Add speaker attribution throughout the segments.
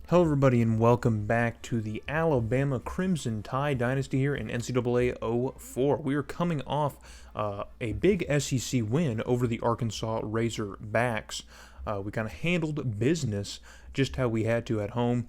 Speaker 1: Hello, everybody, and welcome back to the Alabama Crimson Tide Dynasty here in NCAA04. We are coming off a big SEC win over the Arkansas Razorbacks. We kind of handled business just how we had to at home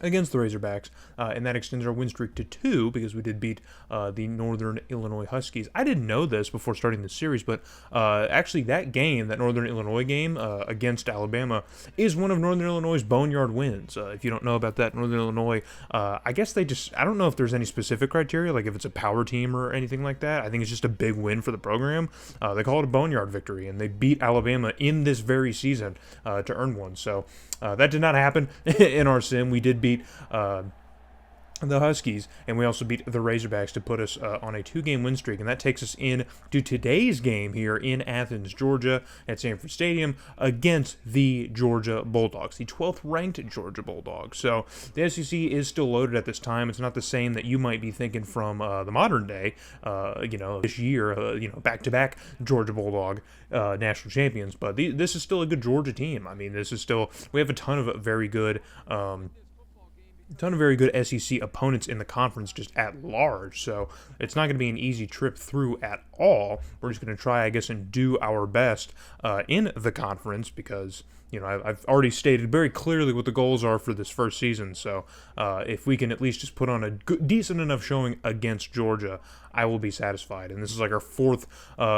Speaker 1: against the Razorbacks, and that extends our win streak to 2 because we did beat the Northern Illinois Huskies. I didn't know this before starting the series, but actually that game, that Northern Illinois game against Alabama, is one of Northern Illinois' boneyard wins. If you don't know about that, Northern Illinois, I guess I don't know if there's any specific criteria, like if it's a power team or anything like that. I think it's just a big win for the program. They call it a boneyard victory, and they beat Alabama in this very season to earn one. So that did not happen in our sim. We did beat the Huskies, and we also beat the Razorbacks to put us on a 2-game win streak, and that takes us in to today's game here in Athens, Georgia, at Sanford Stadium against the Georgia Bulldogs, the 12th ranked Georgia Bulldogs. So the SEC is still loaded at this time. It's not the same that you might be thinking from the modern day, this year, back-to-back Georgia Bulldog national champions, but this is still a good Georgia team. I mean, we have a ton of very good SEC opponents in the conference just at large, so it's not going to be an easy trip through at all. We're just going to try, I guess, and do our best in the conference because, I've already stated very clearly what the goals are for this first season, so if we can at least just put on a decent enough showing against Georgia, I will be satisfied. And this is like our 4th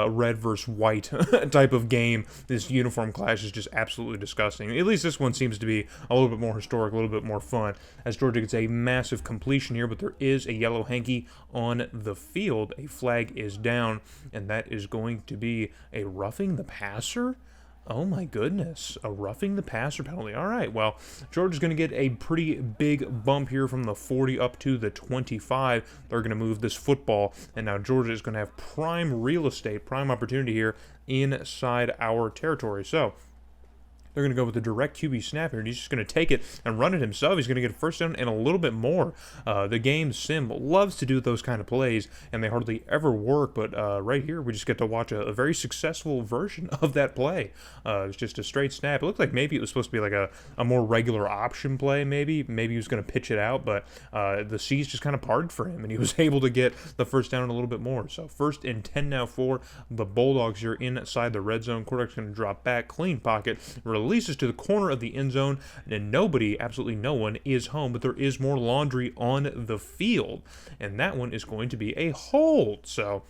Speaker 1: red versus white type of game. This uniform clash is just absolutely disgusting. At least this one seems to be a little bit more historic, a little bit more fun, as Georgia gets a massive completion here, but there is a yellow hanky on the field. A flag is down, and that is going to be a roughing the passer? Oh my goodness, a roughing the passer penalty. All right, well, Georgia's going to get a pretty big bump here from the 40 up to the 25. They're going to move this football, and now Georgia is going to have prime real estate, prime opportunity here inside our territory. So they're going to go with the direct QB snap here, and he's just going to take it and run it himself. He's going to get a first down and a little bit more. The game sim loves to do those kind of plays, and they hardly ever work, but right here we just get to watch a very successful version of that play. It's just a straight snap. It looked like maybe it was supposed to be like a more regular option play, maybe he was going to pitch it out, but the seas just kind of parted for him, and he was able to get the first down and a little bit more. So 1st and 10 now for the Bulldogs here inside the red zone. Quarterback's going to drop back, clean pocket, releases to the corner of the end zone, and absolutally no one is home, but there is more laundry on the field, and that one is going to be a hold. So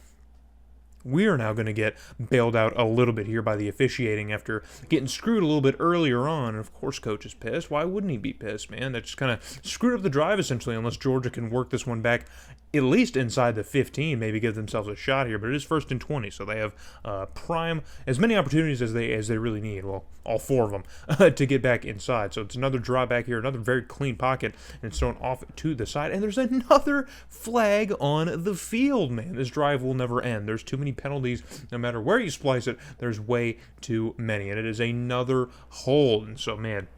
Speaker 1: we are now going to get bailed out a little bit here by the officiating after getting screwed a little bit earlier on. And of course, coach is pissed. Why wouldn't he be pissed, man? That just kind of screwed up the drive, essentially, unless Georgia can work this one back at least inside the 15, maybe give themselves a shot here. But it is 1st and 20, so they have as many opportunities as they really need. Well, all 4 of them to get back inside. So it's another draw back here, another very clean pocket, and it's thrown off to the side. And there's another flag on the field, man. This drive will never end. There's too many penalties. No matter where you splice it, there's way too many, and it is another hold. And so, man,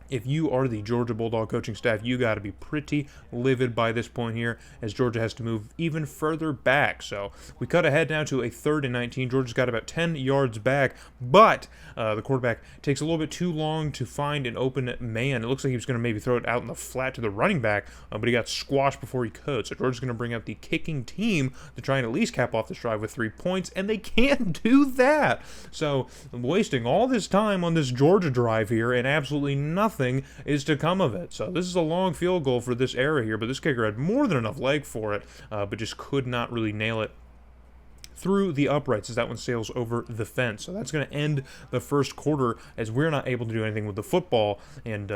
Speaker 1: if you are the Georgia Bulldog coaching staff, you got to be pretty livid by this point here, as Georgia has to move even further back. So we cut ahead now to a 3rd and 19. Georgia's got about 10 yards back, but the quarterback takes a little bit too long to find an open man. It looks like he was going to maybe throw it out in the flat to the running back, but he got squashed before he could. So Georgia's going to bring out the kicking team to try and at least cap off this drive with 3 points, and they can't do that. So wasting all this time on this Georgia drive here, and absolutely nothing is to come of it. So this is a long field goal for this era here, but this kicker had more than enough leg for it, but just could not really nail it through the uprights as that one sails over the fence. So that's going to end the first quarter as we're not able to do anything with the football, and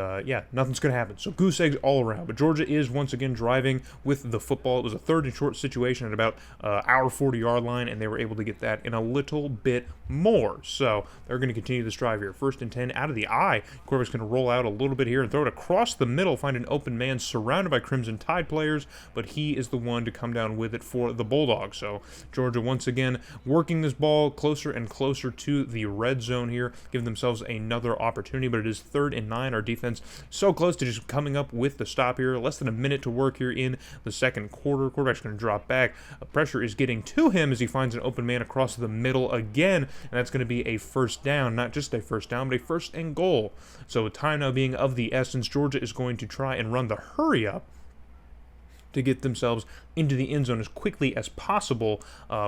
Speaker 1: nothing's going to happen. So goose eggs all around. But Georgia is once again driving with the football. It was a 3rd and short situation at about our 40-yard line, and they were able to get that in a little bit more. So they're going to continue this drive here. 1st and 10 out of the eye. Quarterback's going to roll out a little bit here and throw it across the middle, find an open man surrounded by Crimson Tide players, but he is the one to come down with it for the Bulldogs. So Georgia once again working this ball closer and closer to the red zone here, giving themselves another opportunity, but it is 3rd and 9. Our defense so close to just coming up with the stop here. Less than a minute to work here in the second quarter. Quarterback's going to drop back. Pressure is getting to him as he finds an open man across the middle again, and that's going to be a first down. Not just a first down, but a 1st and goal. So with time now being of the essence, Georgia is going to try and run the hurry up to get themselves into the end zone as quickly as possible,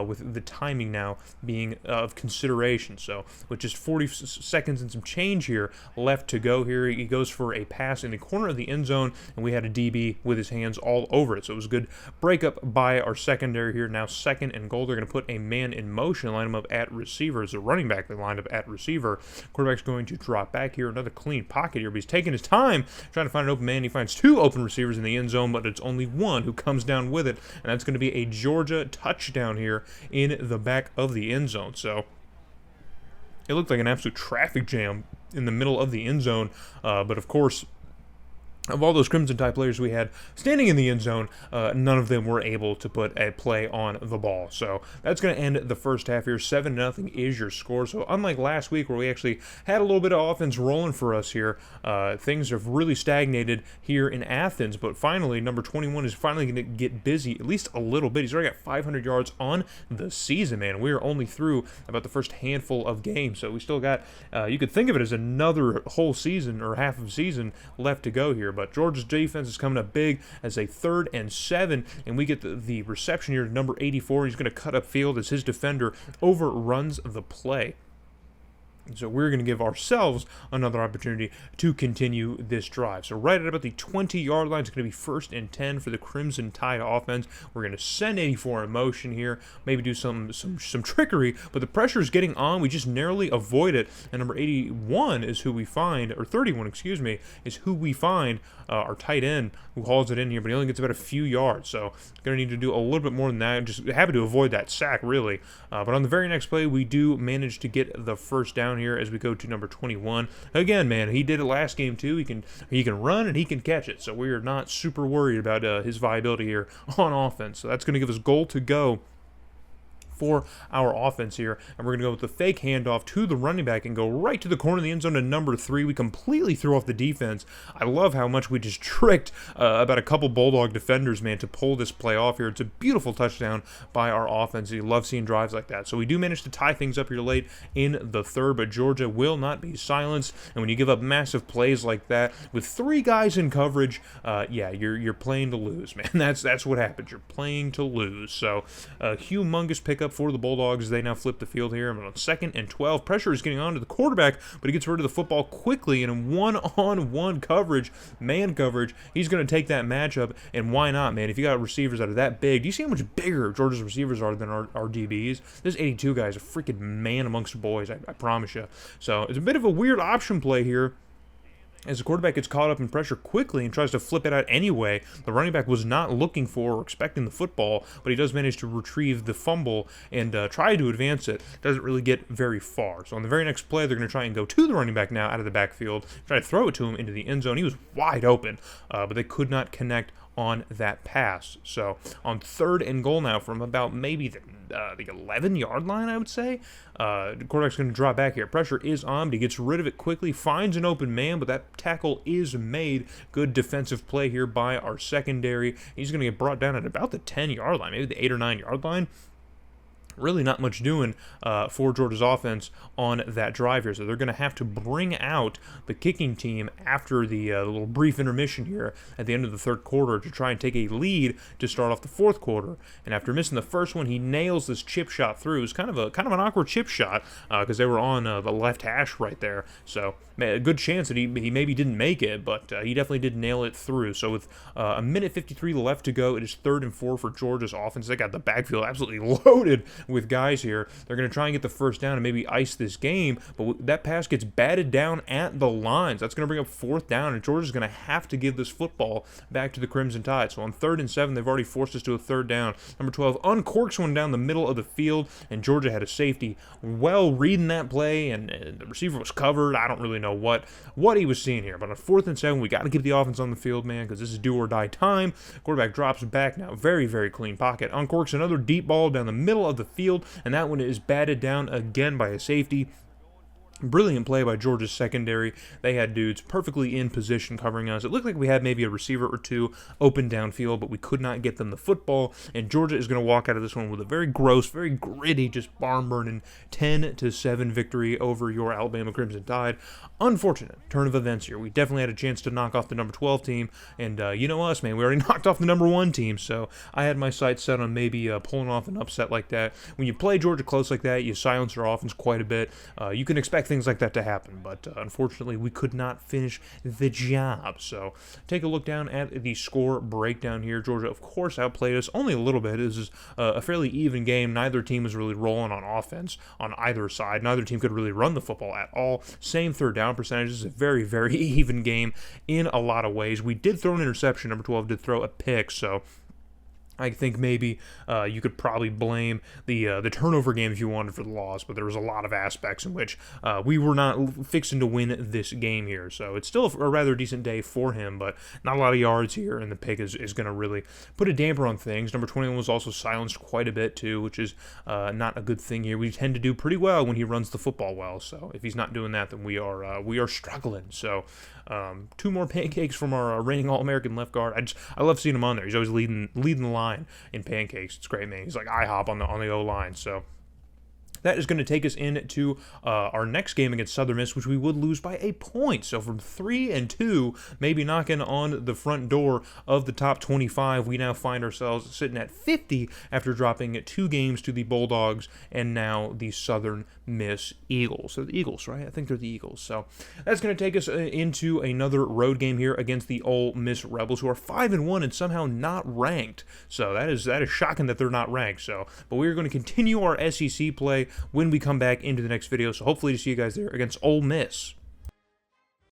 Speaker 1: with the timing now being of consideration. So with just 40 seconds and some change here left to go here, he goes for a pass in the corner of the end zone, and we had a DB with his hands all over it. So it was a good breakup by our secondary here. Now 2nd and goal. They're going to put a man in motion, line him up at receiver. As a running back, they lined up at receiver. Quarterback's going to drop back here. Another clean pocket here, but he's taking his time trying to find an open man. He finds 2 open receivers in the end zone, but it's only one who comes down with it, and that's going to be a Georgia touchdown here in the back of the end zone. So it looked like an absolute traffic jam in the middle of the end zone, but of course, of all those Crimson Tide players we had standing in the end zone, none of them were able to put a play on the ball. So that's going to end the first half here. 7-0 is your score. So unlike last week where we actually had a little bit of offense rolling for us here, things have really stagnated here in Athens. But finally, number 21 is finally going to get busy, at least a little bit. He's already got 500 yards on the season, man. We are only through about the first handful of games. So we still got, you could think of it as another whole season or half of season left to go here. But Georgia's defense is coming up big as a 3rd and 7, and we get the reception here to number 84. He's going to cut up field as his defender overruns the play. So we're going to give ourselves another opportunity to continue this drive. So right at about the 20-yard line, it's going to be 1st and 10 for the Crimson Tide offense. We're going to send 84 in motion here, maybe do some trickery, but the pressure is getting on. We just narrowly avoid it, and number 81 is who we find, or 31, excuse me, is who we find, our tight end, who hauls it in here, but he only gets about a few yards, so going to need to do a little bit more than that. Just happy to avoid that sack, really. But on the very next play, we do manage to get the first down here as we go to number 21. Again, man, he did it last game too. He can run and he can catch it, so we are not super worried about his viability here on offense. So that's going to give us goal to go for our offense here, and we're going to go with the fake handoff to the running back and go right to the corner of the end zone to number 3. We completely threw off the defense. I love how much we just tricked about a couple Bulldog defenders, man, to pull this play off here. It's a beautiful touchdown by our offense. You love seeing drives like that. So we do manage to tie things up here late in the third, but Georgia will not be silenced, and when you give up massive plays like that with 3 guys in coverage, yeah, you're playing to lose, man. That's what happens. You're playing to lose. So a humongous pickup for the Bulldogs. They now flip the field here. On 2nd and 12. Pressure is getting on to the quarterback, but he gets rid of the football quickly, and in one-on-one coverage, man coverage, he's going to take that matchup, and why not, man? If you got receivers that are that big, do you see how much bigger Georgia's receivers are than our DBs? This 82 guy is a freaking man amongst boys, I promise you. So it's a bit of a weird option play here, as the quarterback gets caught up in pressure quickly and tries to flip it out anyway. The running back was not looking for or expecting the football, but he does manage to retrieve the fumble and try to advance it. Doesn't really get very far. So on the very next play, they're going to try and go to the running back now out of the backfield, try to throw it to him into the end zone. He was wide open, but they could not connect on that pass. So on 3rd and goal now from about maybe the 11-yard line, I would say. The quarterback's going to drop back here. Pressure is on, but he gets rid of it quickly, finds an open man, but that tackle is made. Good defensive play here by our secondary. He's going to get brought down at about the 10-yard line, maybe the 8 or 9-yard line. Really not much doing for Georgia's offense on that drive here. So they're going to have to bring out the kicking team after the little brief intermission here at the end of the 3rd quarter to try and take a lead to start off the 4th quarter. And after missing the first one, he nails this chip shot through. It was kind of an awkward chip shot because they were on the left hash right there. So man, a good chance that he maybe didn't make it, but he definitely did nail it through. So with a minute 53 left to go, it is 3rd and 4 for Georgia's offense. They got the backfield absolutely loaded with guys here. They're going to try and get the first down and maybe ice this game, but that pass gets batted down at the lines. That's going to bring up 4th down, and Georgia's going to have to give this football back to the Crimson Tide. So on 3rd and 7, they've already forced us to a 3rd down. Number 12 uncorks one down the middle of the field, and Georgia had a safety well reading that play, and the receiver was covered. I don't really know what he was seeing here, but on 4th and 7, we got to keep the offense on the field, man, because this is do or die time. Quarterback drops back now. Very, very clean pocket. Uncorks another deep ball down the middle of the field, and that one is batted down again by a safety. Brilliant play by Georgia's secondary. They had dudes perfectly in position covering us. It looked like we had maybe a receiver or two open downfield, but we could not get them the football. And Georgia is going to walk out of this one with a very gross, very gritty, just barn-burning 10-7 victory over your Alabama Crimson Tide. Unfortunate turn of events here. We definitely had a chance to knock off the number 12 team, and you know us, man. We already knocked off the number 1 team, so I had my sights set on maybe pulling off an upset like that. When you play Georgia close like that, you silence their offense quite a bit. You can expect things like that to happen, but unfortunately we could not finish the job. So take a look down at the score breakdown here. Georgia, of course, outplayed us only a little bit. This is a fairly even game. Neither team was really rolling on offense on either side. Neither team could really run the football at all. Same third down percentages. A very, very even game in a lot of ways. We did throw an interception. Number 12 did throw a pick, so I think maybe you could probably blame the turnover game if you wanted for the loss, but there was a lot of aspects in which we were not fixing to win this game here. So it's still a rather decent day for him, but not a lot of yards here, and the pick is going to really put a damper on things. Number 21 was also silenced quite a bit too, which is not a good thing here. We tend to do pretty well when he runs the football well, so if he's not doing that, then we are struggling. So 2 more pancakes from our reigning All-American left guard. I love seeing him on there. He's always leading the line in pancakes. It's great, man. He's like IHOP on the O-line. So that is going to take us into our next game against Southern Miss, which we would lose by a point. So from 3-2, maybe knocking on the front door of the top 25, we now find ourselves sitting at 50 after dropping 2 games to the Bulldogs and now the Southern Miss Eagles. So the Eagles, right? I think they're the Eagles. So that's going to take us into another road game here against the Ole Miss Rebels, who are 5-1 and somehow not ranked. So that is shocking that they're not ranked. So, but we're going to continue our SEC play when we come back into the next video. So hopefully to see you guys there against Ole Miss.